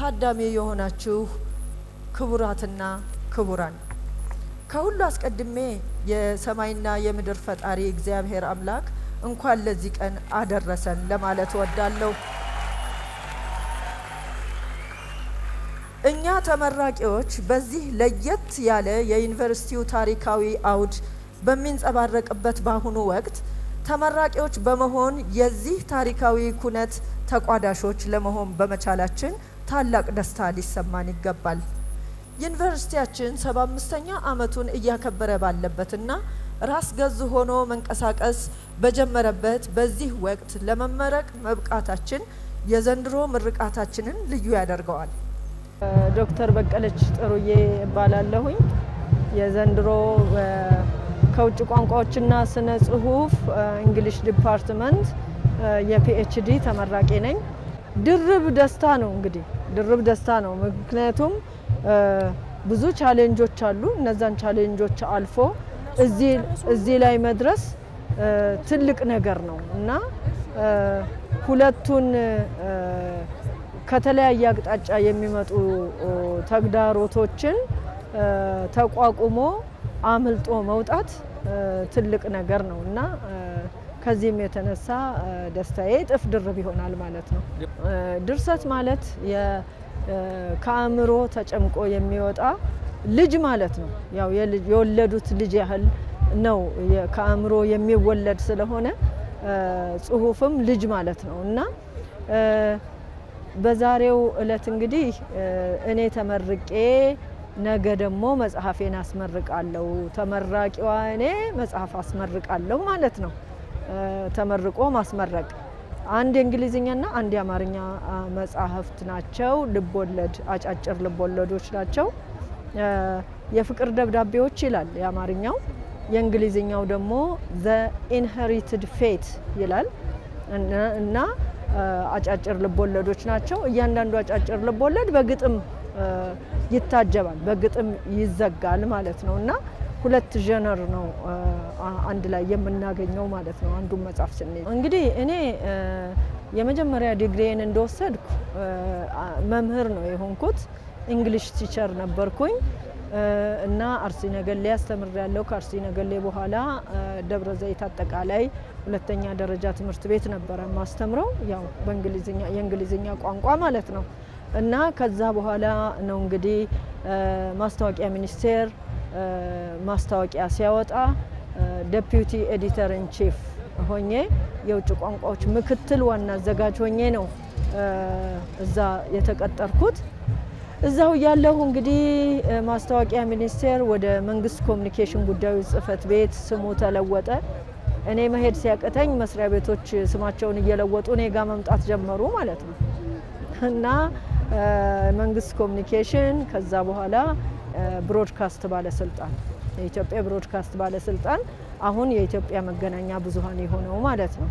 ታዳሚ የሆናችሁ ክቡራትና ክቡራን ከሁሉ አስቀድሜ የሰማይና የምድር ፈጣሪ እግዚአብሔር አምላክ እንኳን ለዚህ ቀን አደረሰን ለማለት ወዳለሁ። እኛ ተመራቂዎች በዚህ ለየት ያለ የዩኒቨርሲቲው ታሪካዊ አውድ በሚንጸባረቅበት ባሁኑ ወቅት ተመራቂዎች በመሆን የዚህ ታሪካዊ ኩነት ተቋዳሾች ለመሆን በመቻላችን ታላቅ ደስታ ሊሰማን ይገባል። ዩኒቨርሲቲያችን 75ኛ ዓመቱን እያከበረ ባለበትና ራስ ገዝ ሆኖ መንቀሳቀስ በጀመረበት በዚህ ወቅት ለመመረቅ መብቃታችን የዘንድሮ ምርቃታችንን ልዩ ያደርገዋል። ዶክተር በቀለች ጥሩዬ እባላለሁኝ። የዘንድሮ ከውጭ ቋንቋዎችና ስነ ጽሁፍ እንግሊሽ ዲፓርትመንት የፒኤችዲ ተመራቂ ነኝ። ድርብ ደስታ ነው እንግዲህ ድርብ ደስታ ነው። ምክንያቱም ብዙ ቻሌንጆች አሉ። እነዛን ቻሌንጆች አልፎ እዚህ ላይ መድረስ ትልቅ ነገር ነው እና ሁለቱን ከተለያየ አቅጣጫ የሚመጡ ተግዳሮቶችን ተቋቁሞ አምልጦ መውጣት ትልቅ ነገር ነው እና ከዚህም የተነሳ ደስታዬ እጥፍ ድርብ ይሆናል ማለት ነው። ድርሰት ማለት ከአእምሮ ተጨምቆ የሚወጣ ልጅ ማለት ነው። ያው የወለዱት ልጅ ያህል ነው ከአእምሮ የሚወለድ ስለሆነ ጽሁፍም ልጅ ማለት ነው እና በዛሬው እለት እንግዲህ እኔ ተመርቄ ነገ ደግሞ መጽሐፌን አስመርቃለሁ። ተመራቂዋ እኔ መጽሐፍ አስመርቃለሁ ማለት ነው። ተመርቆ ማስመረቅ አንድ የእንግሊዝኛና አንድ የአማርኛ መጽሐፍት ናቸው። ልቦለድ አጫጭር ልቦለዶች ናቸው። የፍቅር ደብዳቤዎች ይላል የአማርኛው። የእንግሊዝኛው ደግሞ ዘ ኢንሄሪትድ ፌት ይላል እና አጫጭር ልቦለዶች ናቸው። እያንዳንዱ አጫጭር ልቦለድ በግጥም ይታጀባል፣ በግጥም ይዘጋል ማለት ነው እና ሁለት ጀነር ነው አንድ ላይ የምናገኘው ማለት ነው። አንዱን መጽሐፍ ስንይዝ እንግዲህ እኔ የመጀመሪያ ዲግሪዬን እንደወሰድኩ መምህር ነው የሆንኩት። እንግሊሽ ቲቸር ነበርኩኝ እና አርሲ ነገሌ አስተምሬያለሁ። ከአርሲ ነገሌ በኋላ ደብረ ዘይት አጠቃላይ ሁለተኛ ደረጃ ትምህርት ቤት ነበረ ማስተምረው፣ ያው በእንግሊዝኛ የእንግሊዝኛ ቋንቋ ማለት ነው እና ከዛ በኋላ ነው እንግዲህ ማስታወቂያ ሚኒስቴር ማስታወቂያ ሲያወጣ ዴፒዩቲ ኤዲተር ኢን ቺፍ ሆኜ የውጭ ቋንቋዎች ምክትል ዋና አዘጋጅ ሆኜ ነው እዛ የተቀጠርኩት። እዛው ያለሁ እንግዲህ ማስታወቂያ ሚኒስቴር ወደ መንግስት ኮሚኒኬሽን ጉዳዮች ጽህፈት ቤት ስሙ ተለወጠ። እኔ መሄድ ሲያቅተኝ መስሪያ ቤቶች ስማቸውን እየለወጡ እኔ ጋር መምጣት ጀመሩ ማለት ነው እና መንግስት ኮሚኒኬሽን ከዛ በኋላ ብሮድካስት ባለስልጣን የኢትዮጵያ ብሮድካስት ባለስልጣን አሁን የኢትዮጵያ መገናኛ ብዙሃን የሆነው ማለት ነው።